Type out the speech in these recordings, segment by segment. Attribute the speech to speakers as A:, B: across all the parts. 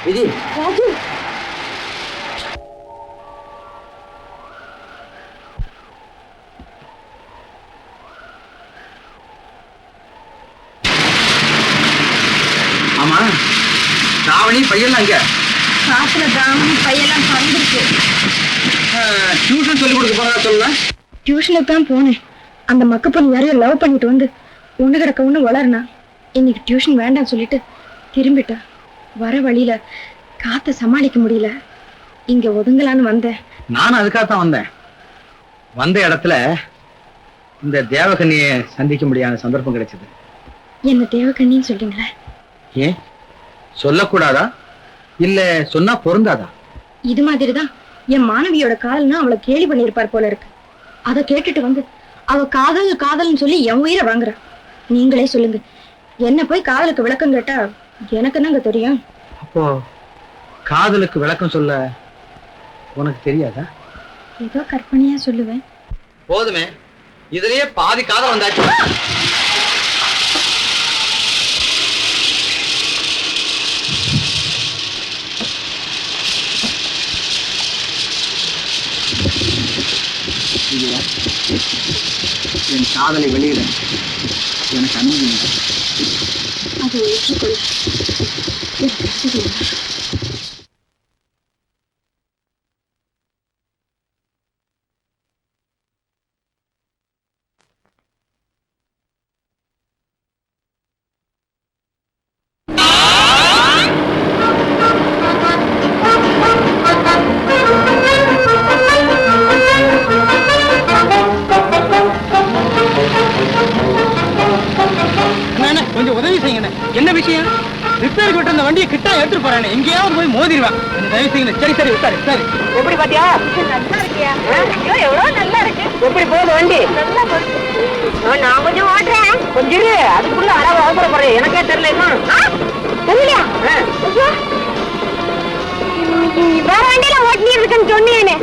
A: விஜி
B: ராஜு,
A: ஆமா தாவணி பையெல்லாம் அங்க
B: காத்துல தாமணி பையெல்லாம் பறந்துருக்கு.
A: டியூஷன் சொல்லி கொடுக்க போறதா சொல்ல.
B: டியூஷனுக்கு தான் போனேன். அந்த மக்க பொண்ணு யாரையும் லவ் பண்ணிட்டு வந்து ஒண்ணு கிடக்க ஒண்ணு வளர்னா. இன்னைக்கு டியூஷன் வேண்டாம் சொல்லிட்டு திரும்பிட்டா. வர வழியில காத்த சமாளிக்க முடியல, இங்க ஒதுங்கலான்னு வந்தேன்.
A: நானும் அதுக்காகத்தான் வந்தேன். வந்த இடத்துல இந்த தேவகன்னியை சந்திக்க முடியாத சந்தர்ப்பம் கிடைச்சது.
B: என்ன தேவகண்ணின்னு சொல்றீங்களே?
A: ஏன் சொல்லக்கூடாதா? இல்ல சொன்னா பொருந்தாதா?
B: இது மாதிரிதான் என் மாணவியோட காதல்னா அவளை கேலி பண்ணிருப்பார் போல இருக்கு. அதை கேட்டுட்டு வந்து அவ காதல் காதல்னு சொல்லி என் உயிரை வாங்குறா. நீங்களே சொல்லுங்க, என்ன போய் காதலுக்கு விளக்கம் கேட்டா எனக்கு என்னங்க தெரியும்?
A: அப்போ காதலுக்கு விளக்கம் சொல்ல உனக்கு தெரியாதா?
B: ஏதோ கற்பனையா சொல்லுவேன்.
A: போதுமே, இதுலயே பாதி காதல் வந்தாச்சு. என் காதலை வெளியிட எனக்கு அனுமதி இல்லை.
B: அதை ஏற்றுக்கொள்ள எனக்கு வசதி இல்லை.
C: கொஞ்சம் உதவி செய்யுங்க. என்ன விஷயம்? ரிப்பேருக்கு விட்டு அந்த வண்டியை கிட்ட எடுத்துட்டு போறானே, எங்கேயாவது போய் மோதிடுவான். கொஞ்சம் தயவு செய்யுங்க. சரி சரி சரி சரி. எப்படி பாத்தியா?
B: நல்லா இருக்கியா? எவ்வளவு நல்லா இருக்கு.
C: எப்படி போகுது வண்டி?
B: நல்லா போகுது. நான் கொஞ்சம் ஓட்டுறேன்.
C: கொஞ்சம் இரு, அதுக்குள்ள அளவு அவசரப்படுறேன். எனக்கே தெரியல
B: தெரியலையா? வேற வண்டியில ஓட்டி இருக்குன்னு சொன்னேனே.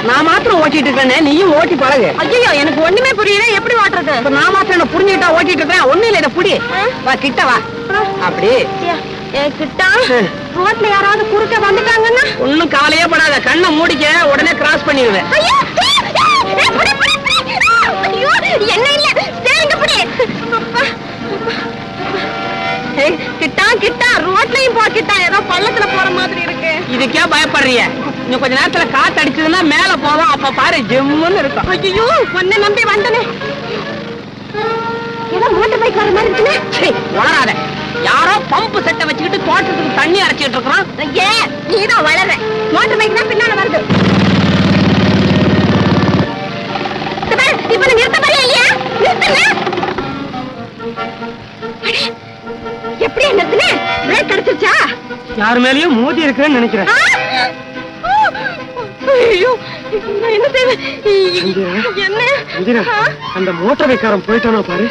C: நான் மாத்திரம் ஓட்டிட்டு இருக்கேன், நீயும் ஓட்டி பழகு.
B: ஐயோ, எனக்கு ஒண்ணுமே புரியல. எப்படி ஓட்டுறது?
C: நான் மாத்திரம் என்ன புரிஞ்சுக்கிட்டா ஓட்டிட்டு இருக்கேன். ஒண்ணு இல்ல, இதை புடி. வா கிட்ட வா. அப்படி
B: கிட்டா ரோட்ல யாராவது குறுக்க வந்துட்டாங்கன்னா
C: ஒண்ணும் கவலையே படாத. கண்ணை மூடிக்க, உடனே கிராஸ் பண்ணிடுவேன்.
B: என்ன இல்ல, சரிங்க புடி. கிட்டா கிட்டா ரோட்லயும் போ கிட்டா. ஏதோ பள்ளத்துல போற மாதிரி இருக்கு.
C: இதுக்கே பயப்படுறிய? இன்னும் கொஞ்ச நேரத்துல காத்து அடிச்சதுன்னா மேல போவோம். அப்ப பாரு, ஜெம்முன்னு இருக்கும்.
B: ஐயோ, உன்னை நம்பி வந்தனே. ஏதோ மோட்டர் பைக் வர மாதிரி இருக்குன்னு
C: வளராத. யாரோ பம்பு செட்டை வச்சுக்கிட்டு தோட்டத்துக்கு தண்ணி அரைச்சிட்டு இருக்கிறான்.
B: ஏன் நீதான் வளர? மோட்டர் பைக் தான் பின்னால வருது. இப்ப நிறுத்த பாரியா இல்லையா? நிறுத்தல. எப்படி நிறுத்தின? பிரேக் கிடைச்சிருச்சா?
C: யாரு மேலயும் மோதி இருக்குன்னு நினைக்கிறேன்.
B: ஐயோ, என்ன செய்வேன்? என்ன
C: அந்த மோட்டர் பைக்காரன் போயிட்டானோ பாரு.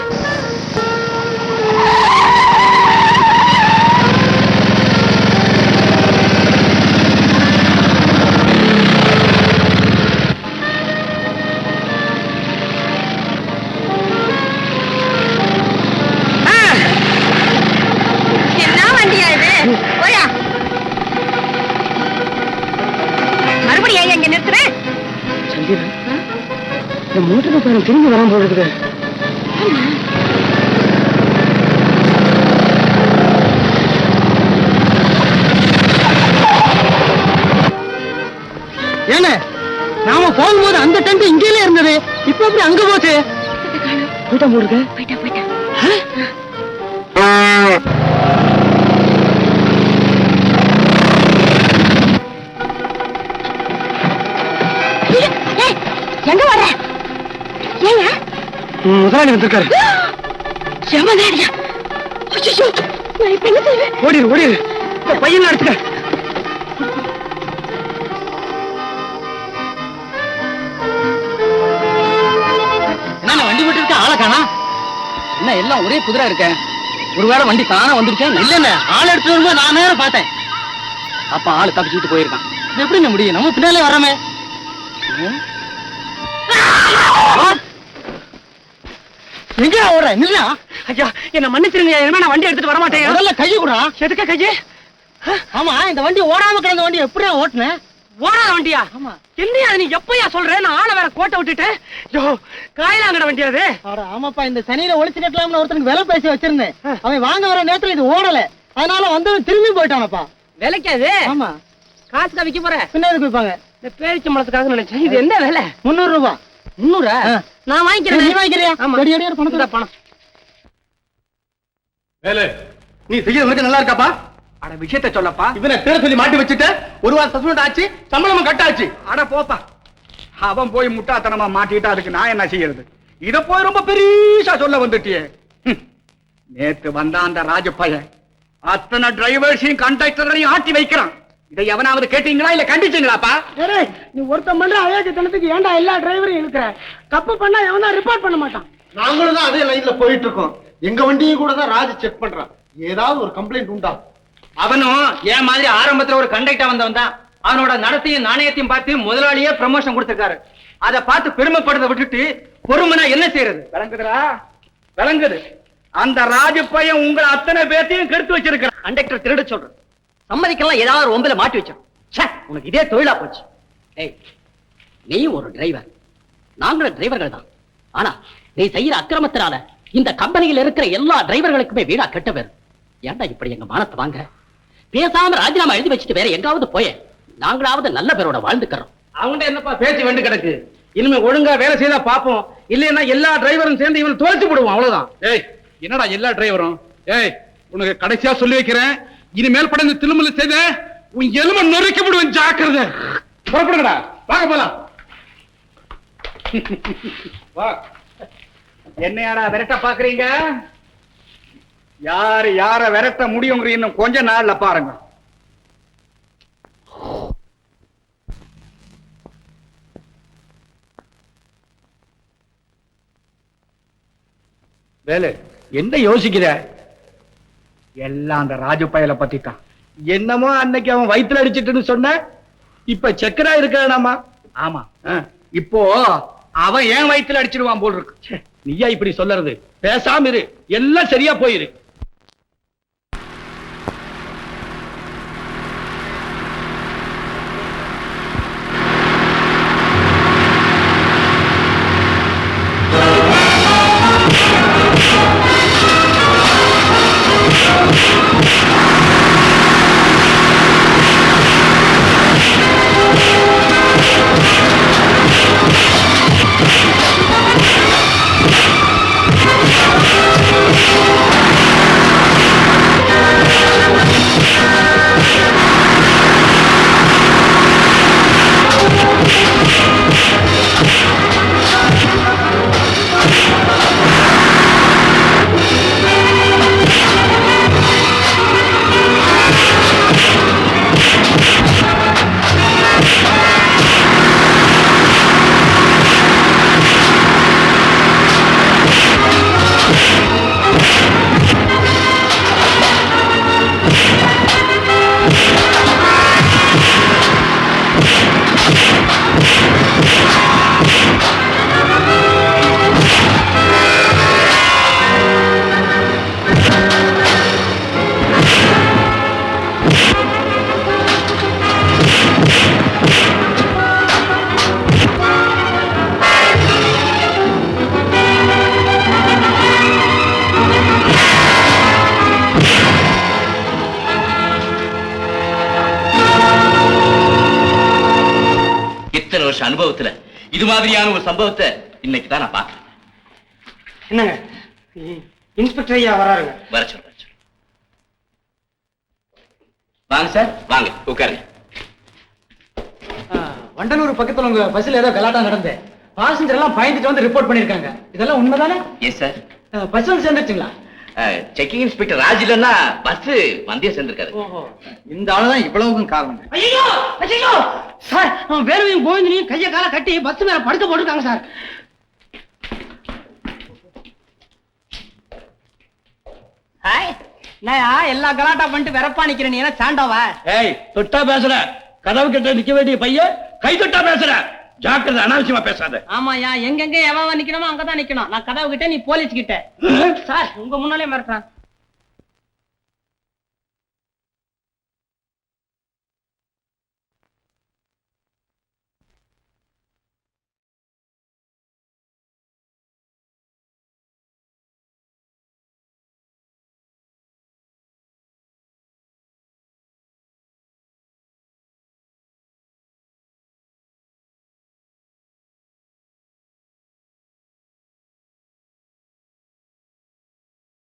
B: என்ன வண்டியா இது? போயா மறுபடியும் இங்க நிறுத்த
C: மூட்டுக்கு பேரும் திரும்பி வராம போடுறது. ஏன்னு நாம போகும்போது அந்த டென்ட் இங்கேயே இருந்தது, இப்ப எப்படி அங்க போச்சு? போயிட்டா போடுங்க.
B: போயிட்டா எங்க வர? ஏங்க
C: முதலாளி வந்திருக்காரு.
B: எவனாரியா? ஐயோ, நான் இப்ப என்ன செய்வேன்?
C: ஓடிடு. இந்த பையன் எடுத்துக்க. என்ன வண்டி விட்டு இருக்க, ஆளை காணா? என்ன எல்லாம் ஒரே குதிரை இருக்க? ஒருவேளை வண்டி காணா வந்துருச்சேன். இல்ல ஆள் எடுத்து வரும்போது நான் நேரம் பார்த்தேன். அப்ப ஆளு தப்பிச்சுட்டு போயிருக்கான். இது எப்படி முடியும்? நம்ம பின்னாலே வரமே. எங்க ஓடுற? நில்லா. ஐயா என்ன மன்னிச்சிருங்க, இனிமே நான் வண்டி எடுத்துட்டு வர மாட்டேன். முதல்ல கையை கூட. எதுக்க கையே? ஆமா, இந்த வண்டி ஓடாம கிடந்த வண்டி எப்படியா ஓட்டுனேன்? ஓடாத வண்டியா? ஆமா. என்னையா நீ எப்பயா சொல்ற? நான் ஆளை வேற கோட்டை விட்டுட்டு காயிலாங்கட வண்டி அது. ஆமாப்பா, இந்த சனியில ஒளிச்சு கட்டலாம்னு ஒருத்தனுக்கு விலை பேசி வச்சிருந்தேன். அவன் வாங்க வர நேரத்துல இது ஓடல, அதனால வந்து திரும்பி போயிட்டானப்பா. விலைக்காது? ஆமா. காசுக்கா விக்க போற? பின்ன எதுக்கு விற்பாங்க? இந்த பேரிச்சம்பளத்துக்காக நினைச்சேன். இது என்ன விலை? 300 ரூபாய். 300? நான் வாங்கிக்கிறேன். நீ வாங்கிக்கிறியா? பணம்.
D: வேலு, நீ செய்யறது நல்லா இருக்காப்பா?
A: அட விஷயத்த சொல்லப்பா.
D: இவனை தேட சொல்லி மாட்டி வச்சுட்டு ஒரு வாரம் சஸ்பெண்ட் ஆச்சு, சம்பளமும் கட்டாச்சு.
A: அட போப்பா, அவன் போய் முட்டாத்தனமா மாட்டிட்டா அதுக்கு நான் என்ன செய்யறது? இத போய் ரொம்ப பெரியசா சொல்ல வந்துட்டியே. நேத்து வந்த அந்த ராஜப்பையன் அத்தனை டிரைவர்ஸையும் கண்டக்டரையும் ஆட்டி வைக்கிறான். இதை எவனாவது கேட்டீங்களா இல்ல கண்டிச்சீங்களாப்பா?
C: நீ ஒருத்தன் பண்ற அயோக்கியத்தனத்துக்கு ஏன்டா எல்லா டிரைவரையும் இழுக்கிற? தப்பு பண்ணா எவனா ரிப்போர்ட் பண்ண மாட்டான்.
D: நாங்களும் தான் அதே லைன்ல போயிட்டு இருக்கோம். எங்க வண்டியும் கூட தான் ராஜ் செக் பண்றான். ஏதாவது ஒரு கம்ப்ளைண்ட் உண்டா?
A: அவனும் ஏன் மாதிரி ஆரம்பத்துல ஒரு கண்டக்டர் வந்தவன் தான். அவனோட நடத்தையும் நாணயத்தையும் பார்த்து முதலாளியே ப்ரமோஷன் கொடுத்திருக்காரு. அதை பார்த்து பெருமைப்படுறத விட்டுட்டு பொறுமைனா என்ன செய்யறது? விளங்குதுரா? விளங்குது. அந்த ராஜு பையன் உங்களை அத்தனை பேர்த்தையும் கெடுத்து வச்சிருக்கான்.
C: கண்டக்டர் திருட சொல்றேன், சம்மதிக்கலாம். ஏதாவது ஒரு ஒம்பில மாட்டி வச்சோம். உனக்கு இதே தொழிலா போச்சு. ஏய், நீ ஒரு டிரைவர், நாங்களும் டிரைவர்கள் தான். ஆனா நீ செய்யற அக்கிரமத்தினால இந்த கம்பெனியில் இருக்கிற எல்லா டிரைவர்களுக்குமே வீடா கெட்ட பேர். ஏன்டா இப்படி எங்க மானத்தை வாங்க? பேசாம ராஜினாமா எழுதி வச்சுட்டு வேற எங்காவது போய, நாங்களாவது நல்ல பேரோட வாழ்ந்துக்கிறோம்.
A: அவங்க என்னப்பா பேச்சு வேண்டு கிடக்கு? இனிமே ஒழுங்கா வேலை செய்தா பாப்போம், இல்லைன்னா எல்லா டிரைவரும் சேர்ந்து இவன் துவைச்சு போடுவோம். அவ்வளவுதான்.
D: ஏய், என்னடா எல்லா டிரைவரும்? ஏய், உனக்கு கடைசியா சொல்லி வைக்கிறேன், இனிமேல் படந்து திருமணம் செய்த உன் எலும்பை நொறுக்கி விடுவேன். ஜாக்கிரதை. புறப்படுங்கடா, வாங்க போலாம்.
A: வா. என்னையாடா விரட்ட பாக்குறீங்க? யாரு யார விரட்ட முடியுங்கிற இன்னும் கொஞ்ச நாள்ல பாருங்க. வேலு, என்ன யோசிக்கிற? எல்லாம் அந்த ராஜு பயல பத்தி தான். என்னமோ அன்னைக்கு அவன் வயிற்றுல அடிச்சிட்டுன்னு சொன்ன, இப்ப சக்கரா இருக்கானாமா? ஆமா. இப்போ அவன் ஏன் வயிற்றுல அடிச்சிருவான் போல் இருக்கு. நீயா இப்படி சொல்லறது? பேசாம இரு, எல்லாம் சரியா போயிரு.
E: வருஷம் அனுபவத்துல இது மாதிரியான ஒரு சம்பவத்தை இன்னைக்கு தான் நான் பாக்குறேன்.
C: என்னங்க இன்ஸ்பெக்டர் ஐயா வராருங்க.
E: வர சொல்லு. வாங்க சார், வாங்க உட்காருங்க.
C: வண்டலூர் பக்கத்துல உங்க பஸ்ல ஏதோ கலாட்டா நடந்து பாசஞ்சர் எல்லாம் பயந்துட்டு வந்து ரிப்போர்ட் பண்ணிருக்காங்க. இதெல்லாம் உண்மைதானே?
E: Yes sir.
C: பஸ் வந்து சேர்ந்துச்சுங்களா?
E: செக்கிங் இன்ஸ்பெக்டர் ராஜ் இல்லன்னா பஸ் வந்தியா சேர்ந்திருக்காரு.
A: இந்த ஆளுதான் இவ்வளவுக்கும் காரணம்.
C: ஐயோ ஐயோ சார், வேலுவையும் கோவிந்தனையும் கைய கால கட்டி பஸ் மேல படுக்க போட்டுருக்காங்க சார். ஹாய், நான் எல்லா கலாட்டா பண்ணிட்டு வெறப்பா நிக்கிறேன். நீ என்ன சாண்டாவா?
A: ஏய், தொட்டா பேசுற, கதவு கிட்ட நிக்க வேண்டிய பையன் கை தொட்டா பேசுற. ஜாக்கிரதை, அனாவசியமா பேசாத.
C: ஆமாயா, எங்கெங்க எவன் நிக்கணுமோ அங்கதான் நிக்கணும். நான் கதவு கிட்ட, நீ போலீஸ் கிட்ட. சார் உங்க முன்னாலே மிரட்டுறான்.